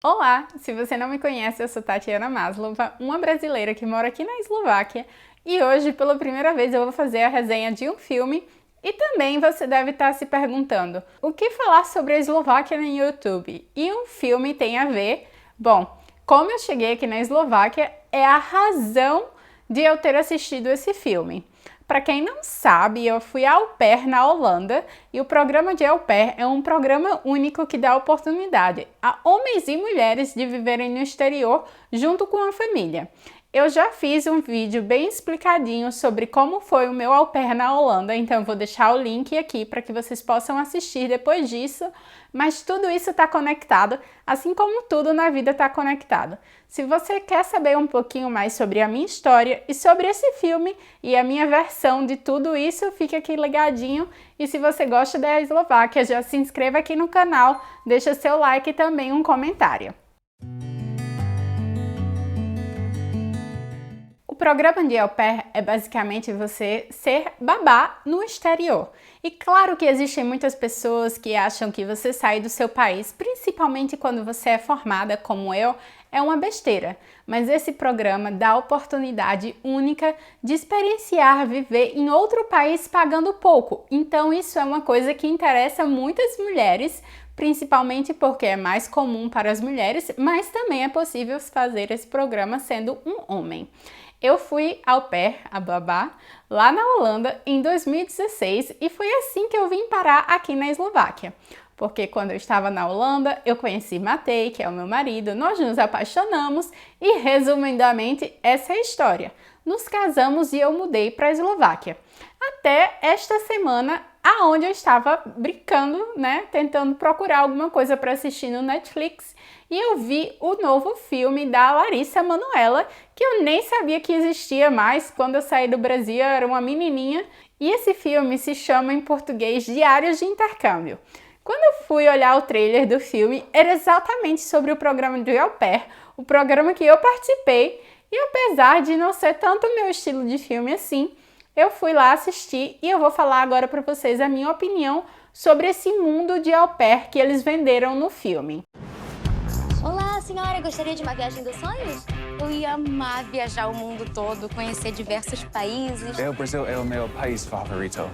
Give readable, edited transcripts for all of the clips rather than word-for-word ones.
Olá! Se você não me conhece, eu sou Tatiana Maslova, uma brasileira que mora aqui na Eslováquia, e hoje, pela primeira vez, eu vou fazer a resenha de um filme. E também você deve estar se perguntando, o que falar sobre a Eslováquia no YouTube? E um filme tem a ver? Bom, como eu cheguei aqui na Eslováquia é a razão de eu ter assistido esse filme. Para quem não sabe, eu fui au pair na Holanda e o programa de au pair é um programa único que dá oportunidade a homens e mulheres de viverem no exterior junto com a família. Eu já fiz um vídeo bem explicadinho sobre como foi o meu au pair na Holanda, então eu vou deixar o link aqui para que vocês possam assistir depois disso, mas tudo isso está conectado, assim como tudo na vida está conectado. Se você quer saber um pouquinho mais sobre a minha história e sobre esse filme e a minha versão de tudo isso, fique aqui ligadinho. E se você gosta da Eslováquia, já se inscreva aqui no canal, deixa seu like e também um comentário. O programa de au pair é basicamente você ser babá no exterior. E claro que existem muitas pessoas que acham que você sair do seu país, principalmente quando você é formada como eu, é uma besteira. Mas esse programa dá a oportunidade única de experienciar viver em outro país pagando pouco. Então isso é uma coisa que interessa muitas mulheres, principalmente porque é mais comum para as mulheres, mas também é possível fazer esse programa sendo um homem. Eu fui au pair, a babá, lá na Holanda em 2016 e foi assim que eu vim parar aqui na Eslováquia. Porque quando eu estava na Holanda, eu conheci Matej, que é o meu marido, nós nos apaixonamos e, resumidamente, essa é a história. Nos casamos e eu mudei para a Eslováquia. Até esta semana, aonde eu estava brincando, tentando procurar alguma coisa para assistir no Netflix, e eu vi o novo filme da Larissa Manoela, que eu nem sabia que existia mais. Quando eu saí do Brasil, eu era uma menininha, e esse filme se chama em português Diários de Intercâmbio. Quando eu fui olhar o trailer do filme, era exatamente sobre o programa de au pair, o programa que eu participei, e apesar de não ser tanto o meu estilo de filme assim, eu fui lá assistir e eu vou falar agora para vocês a minha opinião sobre esse mundo de au pair que eles venderam no filme. Olá, senhora, gostaria de uma viagem dos sonhos? Eu ia amar viajar o mundo todo, conhecer diversos países. O Brasil é o meu país favorito.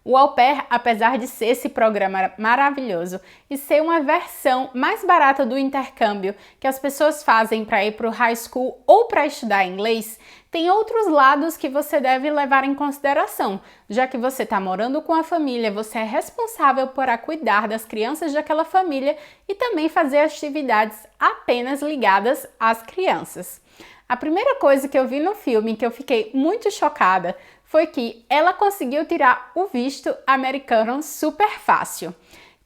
O au pair, apesar de ser esse programa maravilhoso e ser uma versão mais barata do intercâmbio que as pessoas fazem para ir para o high school ou para estudar inglês, tem outros lados que você deve levar em consideração, já que você está morando com a família, você é responsável por cuidar das crianças daquela família e também fazer atividades apenas ligadas às crianças. A primeira coisa que eu vi no filme, que eu fiquei muito chocada, foi que ela conseguiu tirar o visto americano super fácil.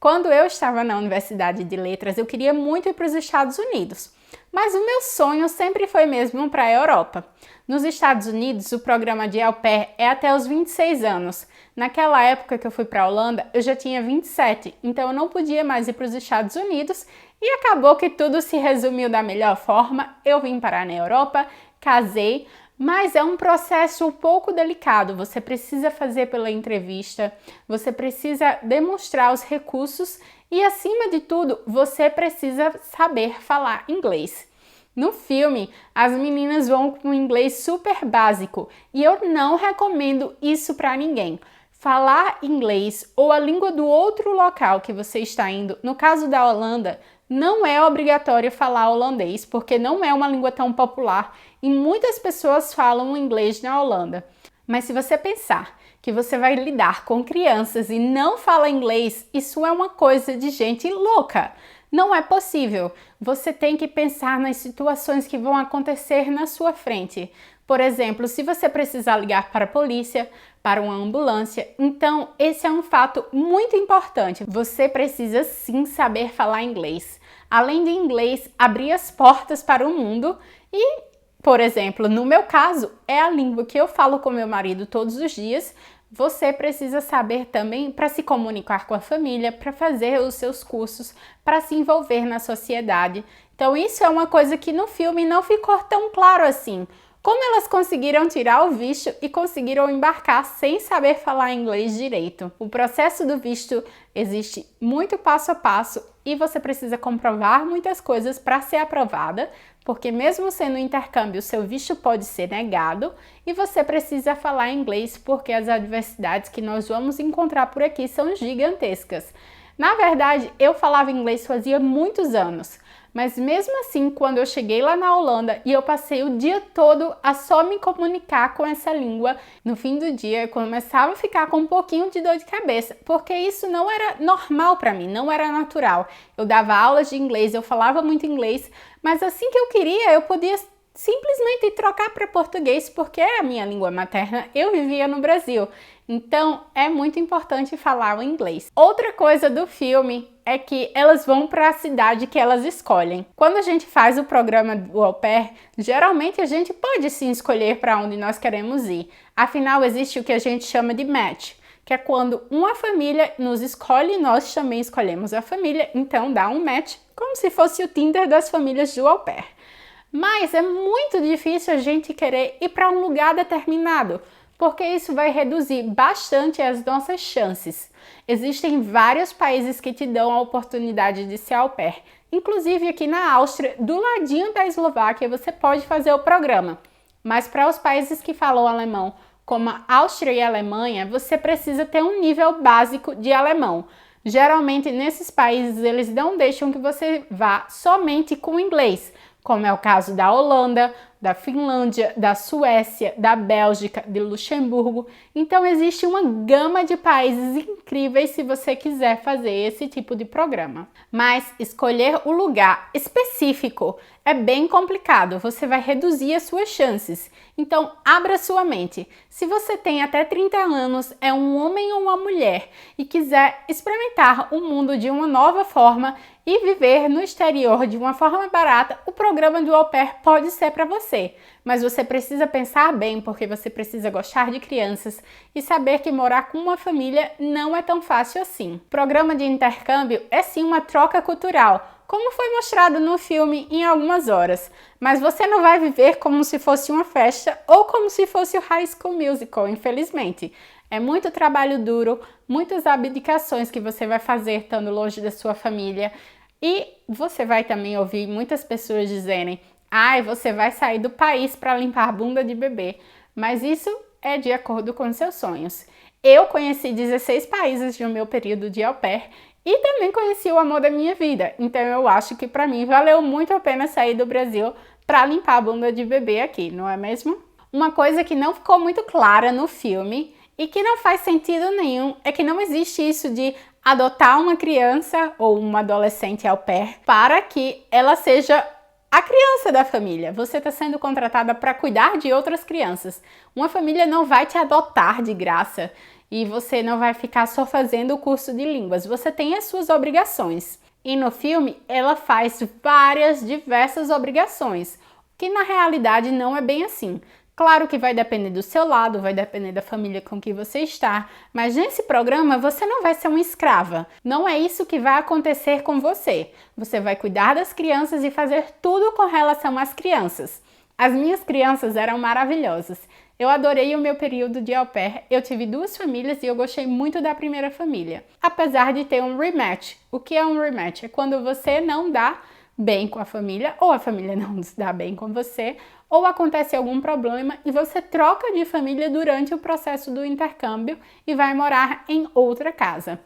Quando eu estava na Universidade de Letras, eu queria muito ir para os Estados Unidos, mas o meu sonho sempre foi mesmo para a Europa. Nos Estados Unidos, o programa de au pair é até os 26 anos. Naquela época que eu fui para a Holanda, eu já tinha 27, então eu não podia mais ir para os Estados Unidos e acabou que tudo se resumiu da melhor forma. Eu vim parar na Europa, casei, mas é um processo um pouco delicado. Você precisa fazer pela entrevista, você precisa demonstrar os recursos e, acima de tudo, você precisa saber falar inglês. No filme, as meninas vão com inglês super básico e eu não recomendo isso para ninguém. Falar inglês ou a língua do outro local que você está indo, no caso da Holanda, não é obrigatório falar holandês, porque não é uma língua tão popular e muitas pessoas falam inglês na Holanda. Mas se você pensar que você vai lidar com crianças e não fala inglês, isso é uma coisa de gente louca. Não é possível. Você tem que pensar nas situações que vão acontecer na sua frente. Por exemplo, se você precisar ligar para a polícia, para uma ambulância, então esse é um fato muito importante. Você precisa sim saber falar inglês. Além de inglês, abrir as portas para o mundo e, por exemplo, no meu caso, é a língua que eu falo com meu marido todos os dias. Você precisa saber também para se comunicar com a família, para fazer os seus cursos, para se envolver na sociedade. Então isso é uma coisa que no filme não ficou tão claro assim. Como elas conseguiram tirar o visto e conseguiram embarcar sem saber falar inglês direito? O processo do visto existe muito passo a passo e você precisa comprovar muitas coisas para ser aprovada, porque mesmo sendo intercâmbio, seu visto pode ser negado e você precisa falar inglês porque as adversidades que nós vamos encontrar por aqui são gigantescas. Na verdade, eu falava inglês fazia muitos anos, mas mesmo assim, quando eu cheguei lá na Holanda e eu passei o dia todo a só me comunicar com essa língua, no fim do dia eu começava a ficar com um pouquinho de dor de cabeça, porque isso não era normal para mim, não era natural. Eu dava aulas de inglês, eu falava muito inglês, mas assim que eu queria, eu podia simplesmente trocar para português, porque é a minha língua materna, eu vivia no Brasil. Então, é muito importante falar o inglês. Outra coisa do filme é que elas vão para a cidade que elas escolhem. Quando a gente faz o programa do Au Pair, geralmente a gente pode sim escolher para onde nós queremos ir. Afinal, existe o que a gente chama de match, que é quando uma família nos escolhe e nós também escolhemos a família, então dá um match, como se fosse o Tinder das famílias do Au Pair. Mas é muito difícil a gente querer ir para um lugar determinado, porque isso vai reduzir bastante as nossas chances. Existem vários países que te dão a oportunidade de ser au pair. Inclusive aqui na Áustria, do ladinho da Eslováquia, você pode fazer o programa. Mas para os países que falam alemão, como a Áustria e a Alemanha, você precisa ter um nível básico de alemão. Geralmente, nesses países, eles não deixam que você vá somente com inglês, como é o caso da Holanda, da Finlândia, da Suécia, da Bélgica, de Luxemburgo. Então existe uma gama de países incríveis se você quiser fazer esse tipo de programa. Mas escolher o lugar específico é bem complicado, você vai reduzir as suas chances. Então abra sua mente. Se você tem até 30 anos, é um homem ou uma mulher e quiser experimentar o mundo de uma nova forma e viver no exterior de uma forma barata, o programa do Au Pair pode ser para você. Mas você precisa pensar bem, porque você precisa gostar de crianças e saber que morar com uma família não é tão fácil assim. O programa de intercâmbio é sim uma troca cultural, como foi mostrado no filme em algumas horas. Mas você não vai viver como se fosse uma festa ou como se fosse o High School Musical, infelizmente. É muito trabalho duro, muitas abdicações que você vai fazer estando longe da sua família. E você vai também ouvir muitas pessoas dizerem: ai, você vai sair do país para limpar a bunda de bebê. Mas isso é de acordo com seus sonhos. Eu conheci 16 países no meu período de au pair e também conheci o amor da minha vida. Então eu acho que para mim valeu muito a pena sair do Brasil para limpar a bunda de bebê aqui, não é mesmo? Uma coisa que não ficou muito clara no filme e que não faz sentido nenhum é que não existe isso de adotar uma criança ou uma adolescente au pair para que ela seja a criança da família. Você está sendo contratada para cuidar de outras crianças. Uma família não vai te adotar de graça e você não vai ficar só fazendo o curso de línguas. Você tem as suas obrigações. E no filme ela faz diversas obrigações, que na realidade não é bem assim. Claro que vai depender do seu lado, vai depender da família com que você está, mas nesse programa você não vai ser uma escrava. Não é isso que vai acontecer com você. Você vai cuidar das crianças e fazer tudo com relação às crianças. As minhas crianças eram maravilhosas. Eu adorei o meu período de au pair. Eu tive 2 famílias e eu gostei muito da primeira família. Apesar de ter um rematch. O que é um rematch? É quando você não dá bem com a família, ou a família não se dá bem com você, ou acontece algum problema e você troca de família durante o processo do intercâmbio e vai morar em outra casa.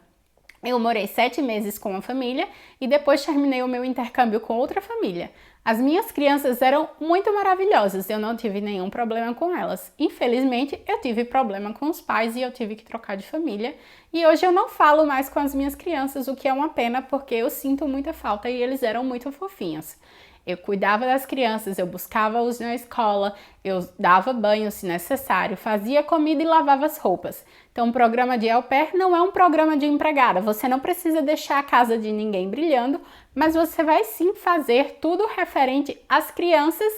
Eu morei 7 meses com uma família e depois terminei o meu intercâmbio com outra família. As minhas crianças eram muito maravilhosas, eu não tive nenhum problema com elas. Infelizmente, eu tive problema com os pais e eu tive que trocar de família. E hoje eu não falo mais com as minhas crianças, o que é uma pena porque eu sinto muita falta e eles eram muito fofinhos. Eu cuidava das crianças, eu buscava-os na escola, eu dava banho se necessário, fazia comida e lavava as roupas. Então, o programa de au pair não é um programa de empregada. Você não precisa deixar a casa de ninguém brilhando, mas você vai sim fazer tudo referente às crianças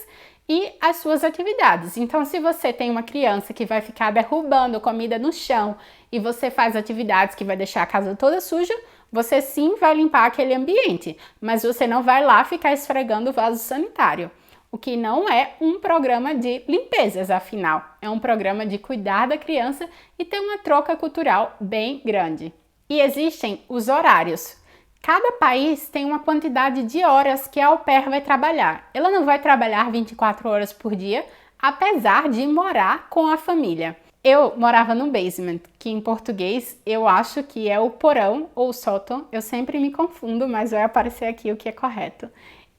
e às suas atividades. Então, se você tem uma criança que vai ficar derrubando comida no chão e você faz atividades que vai deixar a casa toda suja, você sim vai limpar aquele ambiente, mas você não vai lá ficar esfregando o vaso sanitário. o que não é um programa de limpezas, afinal. É um programa de cuidar da criança e tem uma troca cultural bem grande. E existem os horários. Cada país tem uma quantidade de horas que a au pair vai trabalhar. Ela não vai trabalhar 24 horas por dia, apesar de morar com a família. Eu morava no basement, que em português eu acho que é o porão ou sótão. Eu sempre me confundo, mas vai aparecer aqui o que é correto.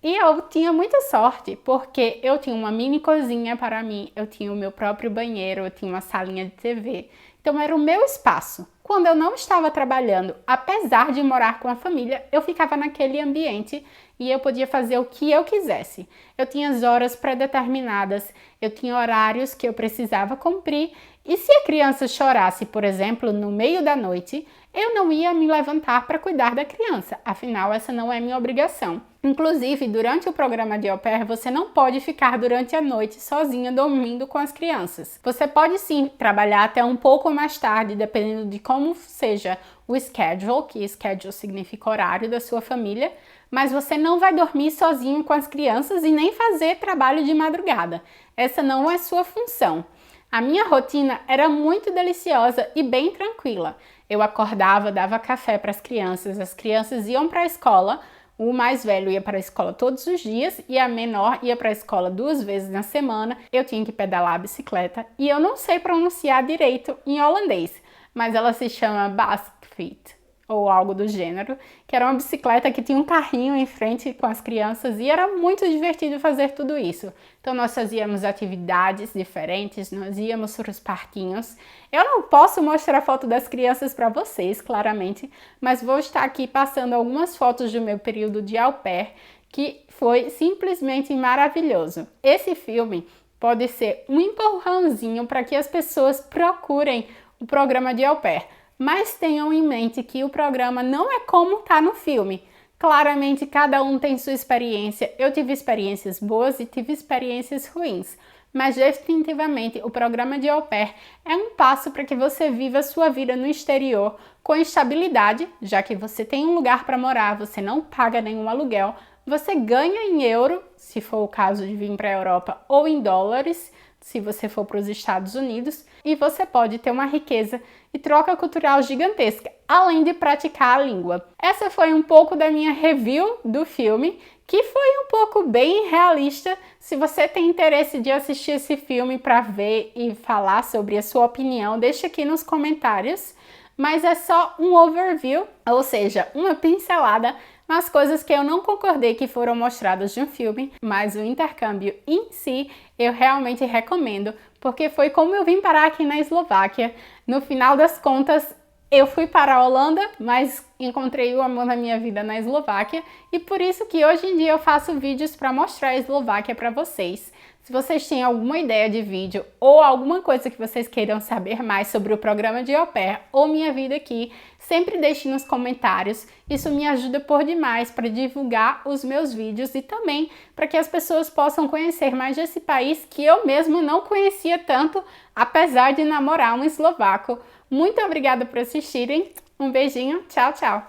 E eu tinha muita sorte, porque eu tinha uma mini cozinha para mim, eu tinha o meu próprio banheiro, eu tinha uma salinha de TV. Então era o meu espaço. Quando eu não estava trabalhando, apesar de morar com a família, eu ficava naquele ambiente e eu podia fazer o que eu quisesse. Eu tinha as horas pré-determinadas, eu tinha horários que eu precisava cumprir e se a criança chorasse, por exemplo, no meio da noite, eu não ia me levantar para cuidar da criança, afinal essa não é minha obrigação. Inclusive, durante o programa de au pair, você não pode ficar durante a noite sozinha dormindo com as crianças. Você pode sim trabalhar até um pouco mais tarde, dependendo de como seja o schedule, que schedule significa horário da sua família, mas você não vai dormir sozinho com as crianças e nem fazer trabalho de madrugada. Essa não é sua função. A minha rotina era muito deliciosa e bem tranquila. Eu acordava, dava café para as crianças iam para a escola, o mais velho ia para a escola todos os dias e a menor ia para a escola 2 vezes na semana. Eu tinha que pedalar a bicicleta e eu não sei pronunciar direito em holandês, mas ela se chama Basket ou algo do gênero, que era uma bicicleta que tinha um carrinho em frente com as crianças e era muito divertido fazer tudo isso. Então nós fazíamos atividades diferentes, nós íamos para os parquinhos. Eu não posso mostrar a foto das crianças para vocês, claramente, mas vou estar aqui passando algumas fotos do meu período de au pair, que foi simplesmente maravilhoso. Esse filme pode ser um empurrãozinho para que as pessoas procurem o programa de au pair. Mas tenham em mente que o programa não é como está no filme. Claramente, cada um tem sua experiência. Eu tive experiências boas e tive experiências ruins. Mas definitivamente o programa de au pair é um passo para que você viva a sua vida no exterior com estabilidade, já que você tem um lugar para morar, você não paga nenhum aluguel, você ganha em euro, se for o caso de vir para a Europa, ou em dólares, se você for para os Estados Unidos, e você pode ter uma riqueza e troca cultural gigantesca, além de praticar a língua. Essa foi um pouco da minha review do filme, que foi um pouco bem realista. Se você tem interesse de assistir esse filme para ver e falar sobre a sua opinião, deixa aqui nos comentários. Mas é só um overview, ou seja, uma pincelada nas coisas que eu não concordei que foram mostradas de um filme, mas o intercâmbio em si eu realmente recomendo, porque foi como eu vim parar aqui na Eslováquia. No final das contas, eu fui para a Holanda, mas encontrei o amor da minha vida na Eslováquia e por isso que hoje em dia eu faço vídeos para mostrar a Eslováquia para vocês. Se vocês têm alguma ideia de vídeo ou alguma coisa que vocês queiram saber mais sobre o programa de au pair ou minha vida aqui, sempre deixe nos comentários. Isso me ajuda por demais para divulgar os meus vídeos e também para que as pessoas possam conhecer mais desse país que eu mesmo não conhecia tanto, apesar de namorar um eslovaco. Muito obrigada por assistirem. Um beijinho. Tchau, tchau.